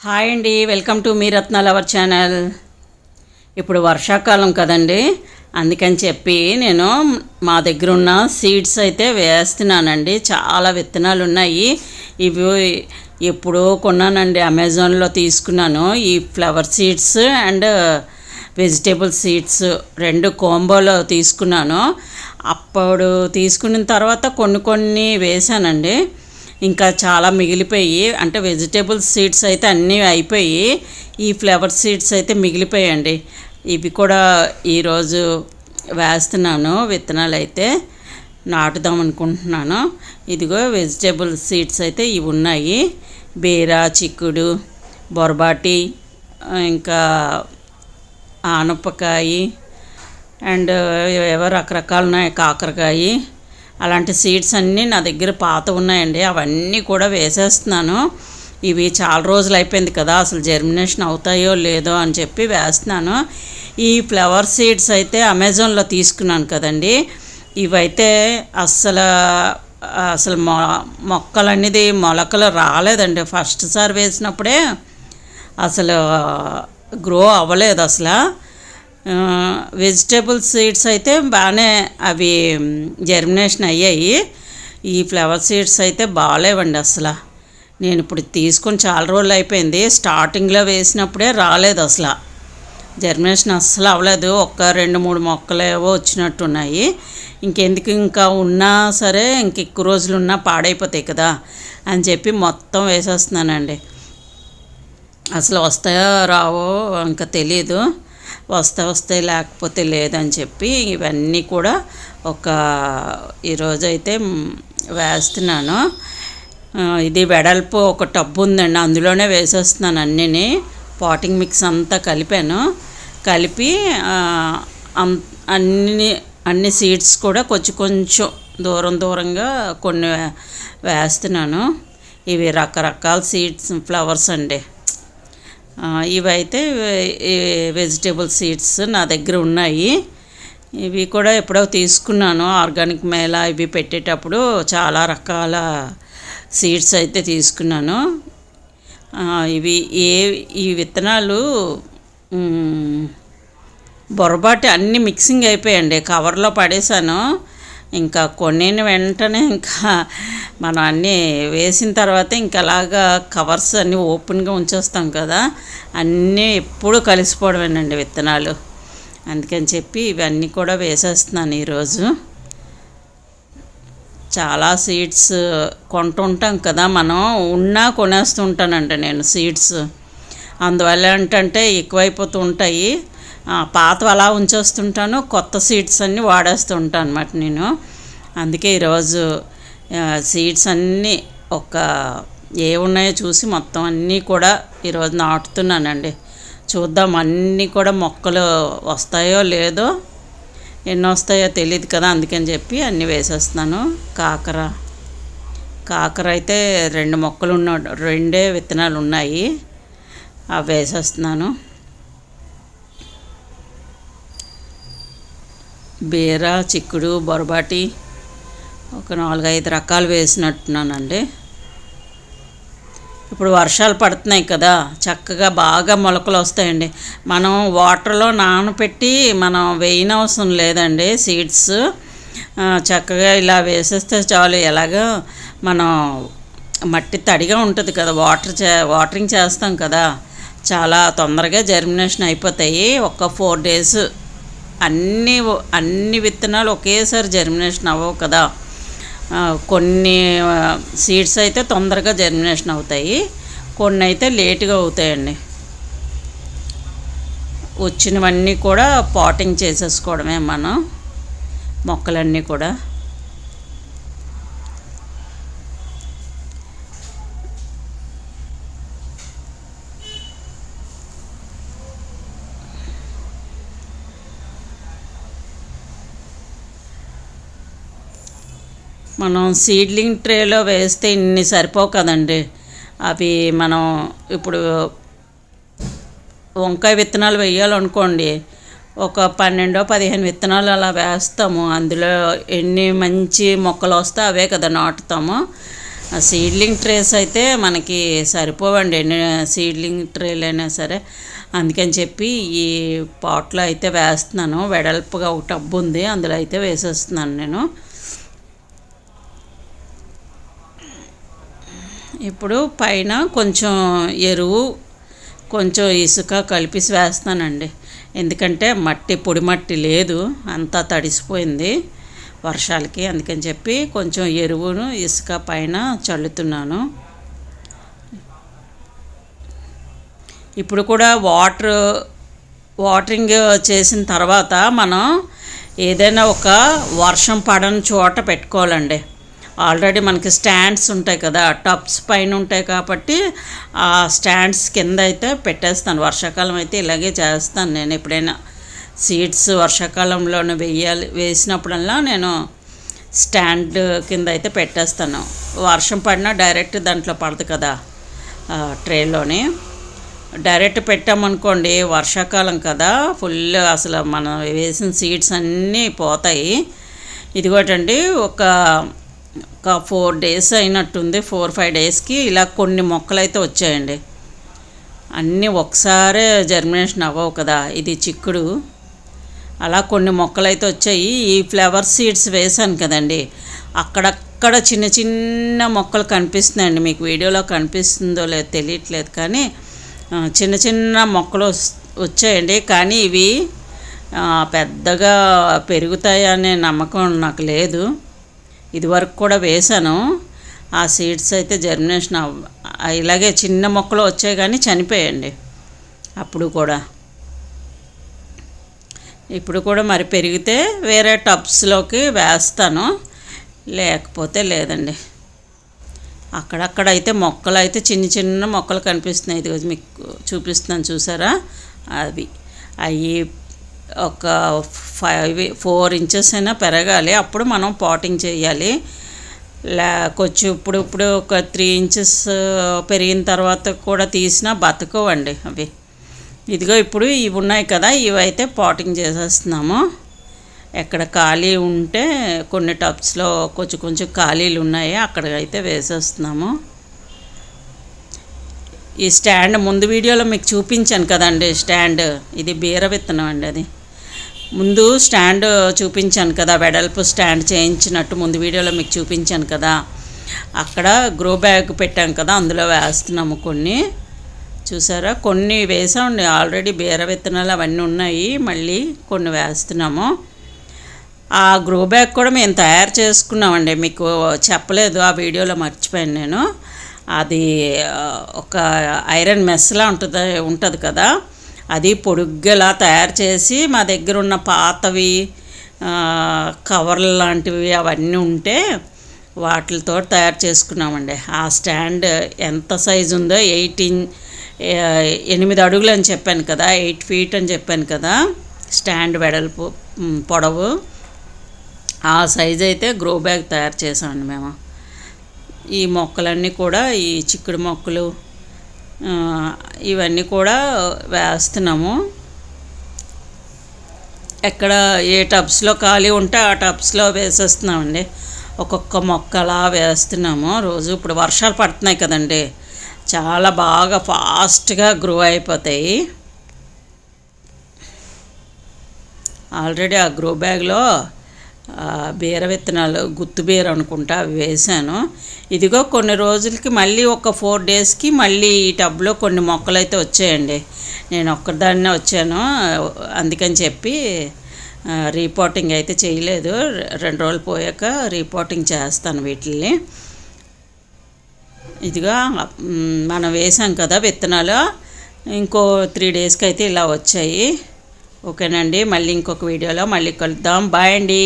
Hi అండి, welcome to me రత్నాల our channel. ఇప్పుడు వర్షాకాలం కదండి, అందుకని చెప్పి నేను మా దగ్గర ఉన్న సీడ్స్ అయితే వేస్తున్నానండి. చాలా విత్తనాలు ఉన్నాయి. ఇవి ఎప్పుడో కొన్నానండి, అమెజాన్లో తీసుకున్నాను. ఈ flower seeds and vegetable seeds రెండు కాంబోలో తీసుకున్నాను. అప్పుడు తీసుకున్న తర్వాత కొన్ని వేసానండి. ఇంకా చాలా మిగిలిపోయి, అంటే వెజిటేబుల్ సీడ్స్ అయితే అన్నీ అయిపోయి, ఈ ఫ్లవర్ సీడ్స్ అయితే మిగిలిపోయాయండి. ఇవి కూడా ఈరోజు వేస్తున్నాను. విత్తనాలు అయితే నాటుదాం అనుకుంటున్నాను. ఇదిగో వెజిటేబుల్ సీడ్స్ అయితే ఇవి ఉన్నాయి. బీర, చిక్కుడు, బొరబాటి, ఇంకా ఆనపకాయ అండ్ ఏవో రకరకాలు ఉన్నాయి, కాకరకాయ. అలాంటి సీడ్స్ అన్నీ నా దగ్గర పాత ఉన్నాయండి. అవన్నీ కూడా వేసేస్తున్నాను. ఇవి చాలా రోజులు అయిపోయింది కదా, అసలు జర్మినేషన్ అవుతాయో లేదో అని చెప్పి వేస్తున్నాను. ఈ ఫ్లవర్ సీడ్స్ అయితే అమెజాన్లో తీసుకున్నాను కదండి. ఇవైతే అసలు మొక్కలు అనేది మొలకలు రాలేదండి. ఫస్ట్ సారి వేసినప్పుడే అసలు గ్రో అవ్వలేదు అసలు. వెజిటేబుల్ సీడ్స్ అయితే బాగానే అవి జర్మినేషన్ అయ్యాయి. ఈ ఫ్లవర్ సీడ్స్ అయితే బాగాలేవండి అసలు. నేను ఇప్పుడు తీసుకొని చాలా రోజులు అయిపోయింది. స్టార్టింగ్లో వేసినప్పుడే రాలేదు అసలు, జర్మినేషన్ అస్సలు అవ్వలేదు. ఒక 2-3 మొక్కలు ఏవో వచ్చినట్టున్నాయి. ఇంకెందుకు, ఇంకా ఉన్నా సరే ఇంకెక్కువ రోజులు ఉన్నా పాడైపోతాయి కదా అని చెప్పి మొత్తం వేసేస్తున్నానండి. అసలు వస్తాయో రావో ఇంకా తెలీదు. వస్తాయి లేకపోతే లేదని చెప్పి ఇవన్నీ కూడా ఈరోజు అయితే వేస్తున్నాను. ఇది వెడల్పు ఒక టబ్బు ఉందండి, అందులోనే వేసేస్తున్నాను అన్నీ. పాటింగ్ మిక్స్ అంతా కలిపి అన్ని సీడ్స్ కూడా కొంచెం దూరంగా కొన్ని వేస్తున్నాను. ఇవి రకరకాల సీడ్స్, ఫ్లవర్స్ అండి. ఇవైతే వెజిటేబుల్ సీడ్స్ నా దగ్గర ఉన్నాయి. ఇవి కూడా ఎప్పుడో తీసుకున్నాను. ఆర్గానిక్ మేళ ఇవి పెట్టేటప్పుడు చాలా రకాల సీడ్స్ అయితే తీసుకున్నాను. ఈ విత్తనాలు బొరబాటి అన్నీ మిక్సింగ్ అయిపోయాయండి. కవర్లో పడేసాను. ఇంకా కొన్నిన వెంటనే ఇంకా మనం అన్నీ వేసిన తర్వాత ఇంకా అలాగా కవర్స్ అన్నీ ఓపెన్గా ఉంచేస్తాం కదా, అన్నీ ఎప్పుడు కలిసిపోవడమేనండి విత్తనాలు. అందుకని చెప్పి ఇవన్నీ కూడా వేసేస్తున్నాను ఈరోజు. చాలా సీడ్స్ కొంటుంటాం కదా మనం, కొనేస్తుంటానండి నేను సీడ్స్. అందువల్ల ఏంటంటే ఎక్కువైపోతూ ఉంటాయి. పాతవి అలా ఉంచేస్తుంటాను, కొత్త సీడ్స్ అన్నీ వాడేస్తూ ఉంటాను అన్నమాట నేను. అందుకే ఈరోజు సీడ్స్ అన్నీ ఏమున్నాయో చూసి మొత్తం అన్నీ కూడా ఈరోజు నాటుతున్నానండి. చూద్దాం అన్నీ కూడా మొక్కలు వస్తాయో లేదో, ఎన్ని వస్తాయో తెలియదు కదా, అందుకని చెప్పి అన్నీ వేసేస్తున్నాను. కాకర అయితే 2 మొక్కలు 2 విత్తనాలు ఉన్నాయి, అవి వేసేస్తున్నాను. బీర, చిక్కుడు, బొరబాటి ఒక 4-5 రకాలు వేసినట్టున్నానండి. ఇప్పుడు వర్షాలు పడుతున్నాయి కదా, చక్కగా బాగా మొలకలు వస్తాయండి. మనం వాటర్లో నానబెట్టి మనం వేయనవసరం లేదండి సీడ్స్. చక్కగా ఇలా వేసేస్తే చాలు. ఎలాగో మనం మట్టి తడిగా ఉంటుంది కదా, వాటరింగ్ చేస్తాం కదా, చాలా తొందరగా జర్మినేషన్ అయిపోతాయి. ఒక 4 days. అన్ని విత్తనాలు ఒకేసారి జర్మినేషన్ అవ్వవు కదా. కొన్ని సీడ్స్ అయితే తొందరగా జర్మినేషన్ అవుతాయి, కొన్ని అయితే లేటుగా అవుతాయండి. వచ్చినవన్నీ కూడా పాటింగ్ చేసేసుకోవడమే మనం, మొక్కలన్నీ కూడా. మనం సీడ్లింగ్ ట్రేలో వేస్తే ఇన్ని సరిపోవు కదండి. అవి మనం ఇప్పుడు వంకాయ విత్తనాలు వేయాలనుకోండి, ఒక 12-15 విత్తనాలు అలా వేస్తాము. అందులో ఎన్ని మంచి మొక్కలు వస్తే అవే కదా నాటుతాము. ఆ సీడ్లింగ్ ట్రేస్ అయితే మనకి సరిపోవండి, ఎన్ని సీడ్లింగ్ ట్రేలు అయినా సరే. అందుకని చెప్పి ఈ పాట్లో అయితే వేస్తున్నాను. వెడల్పుగా ఒక టబ్బు ఉంది, అందులో అయితే వేసేస్తున్నాను నేను. ఇప్పుడు పైన కొంచెం ఎరువు, కొంచెం ఇసుక కలిపేసి వేస్తానండి. ఎందుకంటే పొడి మట్టి లేదు, అంతా తడిసిపోయింది వర్షాలకి. అందుకని చెప్పి కొంచెం ఎరువును ఇసుక పైన చల్లుతున్నాను. ఇప్పుడు కూడా వాటరింగ్ చేసిన తర్వాత మనం ఏదైనా ఒక వర్షం పడని చోట పెట్టుకోవాలండి. ఆల్రెడీ మనకి స్టాండ్స్ ఉంటాయి కదా, టబ్స్ పైన ఉంటాయి కాబట్టి ఆ స్టాండ్స్ కింద అయితే పెట్టేస్తాను. వర్షాకాలం అయితే ఇలాగే చేస్తాను నేను. ఎప్పుడైనా సీడ్స్ వర్షాకాలంలోనే వేసినప్పుడల్లా నేను స్టాండ్ కింద అయితే పెట్టేస్తాను. వర్షం పడినా డైరెక్ట్ దాంట్లో పడదు కదా, ట్రేలోని డైరెక్ట్ పెట్టామనుకోండి, వర్షాకాలం కదా, ఫుల్ అసలు మనం వేసిన సీడ్స్ అన్నీ పోతాయి. ఇదిగోటండి ఒక 4 days అయినట్టుంది, 4-5 daysకి ఇలా కొన్ని మొక్కలు అయితే వచ్చాయండి. అన్నీ ఒకసారి జర్మినేషన్ అవ్వవు కదా, ఇది చిక్కుడు. అలా కొన్ని మొక్కలు అయితే వచ్చాయి. ఈ ఫ్లవర్ సీడ్స్ వేసాను కదండి, అక్కడక్కడ చిన్న చిన్న మొక్కలు కనిపిస్తున్నాయండి. మీకు వీడియోలో కనిపిస్తుందో లేదో తెలియట్లేదు, కానీ చిన్న చిన్న మొక్కలు వచ్చాయండి. కానీ ఇవి పెద్దగా పెరుగుతాయనే నమ్మకం నాకు లేదు. ఇదివరకు కూడా వేసాను, ఆ సీడ్స్ అయితే జర్మినేషన్ ఇలాగే చిన్న మొక్కలు వచ్చాయి కానీ చనిపోయాయండి అప్పుడు కూడా. ఇప్పుడు కూడా మరి పెరిగితే వేరే టబ్స్లోకి వేస్తాను, లేకపోతే లేదండి. అక్కడక్కడ అయితే మొక్కలు అయితే చిన్న చిన్న మొక్కలు కనిపిస్తున్నాయి. ఇది మీకు చూపిస్తున్నాను, చూసారా? అవి ఒక 4 inches అయినా పెరగాలి, అప్పుడు మనం పాటింగ్ చేయాలి. కొంచెం ఇప్పుడు ఒక 3 inches పెరిగిన తర్వాత కూడా తీసినా బతకవండి అవి. ఇదిగో ఇప్పుడు ఇవి ఉన్నాయి కదా, ఇవైతే పాటింగ్ చేసేస్తున్నాము. ఎక్కడ ఖాళీ ఉంటే కొన్ని టబ్స్లో కొంచెం ఖాళీలు ఉన్నాయి, అక్కడికైతే వేసేస్తున్నాము. ఈ స్టాండ్ ముందు వీడియోలో మీకు చూపించాను కదండి, స్టాండ్ ఇది బీర విత్తనం అండి. అది ముందు స్టాండ్ చూపించాను కదా, వెడల్పు స్టాండ్ చేయించినట్టు ముందు వీడియోలో మీకు చూపించాను కదా. అక్కడ గ్రో బ్యాగ్ పెట్టాం కదా, అందులో వేస్తున్నాము కొన్ని. చూసారా, కొన్ని వేసామండి ఆల్రెడీ. బీర విత్తనాలు అవన్నీ ఉన్నాయి, మళ్ళీ కొన్ని వేస్తున్నాము. ఆ గ్రో బ్యాగ్ కూడా మేము తయారు చేసుకున్నామండి, మీకు చెప్పలేదు, ఆ వీడియోలో మర్చిపోయాను నేను. అది ఒక ఐరన్ మెస్లా ఉంటుంది కదా, అది పొడుగ్గలా తయారు చేసి మా దగ్గర ఉన్న పాతవి కవర్లు లాంటివి అవన్నీ ఉంటే వాటితో తయారు చేసుకున్నామండి. ఆ స్టాండ్ ఎంత సైజు ఉందో 8 అడుగులు అని చెప్పాను కదా, 8 feet అని చెప్పాను కదా స్టాండ్ వెడల్పు పొడవు. ఆ సైజు అయితే గ్రో బ్యాగ్ తయారు చేసామండి మేము. ఈ మొక్కలన్నీ కూడా, ఈ చిక్కుడు మొక్కలు ఇవన్నీ కూడా వేస్తున్నాము. ఎక్కడ ఏ టబ్స్లో ఖాళీ ఉంటే ఆ టబ్స్లో వేసేస్తున్నామండి. ఒక్కొక్క మొక్క అలా వేస్తున్నాము రోజు. ఇప్పుడు వర్షాలు పడుతున్నాయి కదండి, చాలా బాగా ఫాస్ట్గా గ్రో అయిపోతాయి. ఆల్రెడీ ఆ గ్రో బ్యాగ్లో బీర విత్తనాలు, గుత్తు బీర అనుకుంటా, అవి వేసాను. ఇదిగో కొన్ని రోజులకి మళ్ళీ ఒక 4 daysకి మళ్ళీ ఈ టబ్లో కొన్ని మొక్కలు అయితే వచ్చాయండి. నేను ఒక్కదాన్నే వచ్చాను, అందుకని చెప్పి రీపాటింగ్ అయితే చేయలేదు. 2 రోజులు పోయాక రీపాటింగ్ చేస్తాను వీటిల్ని. ఇదిగా మనం వేసాం కదా విత్తనాలు, ఇంకో 3 daysకి అయితే ఇలా వచ్చాయి. ఓకేనండి, మళ్ళీ ఇంకొక వీడియోలో మళ్ళీ కలుద్దాం. బాయ్ అండి.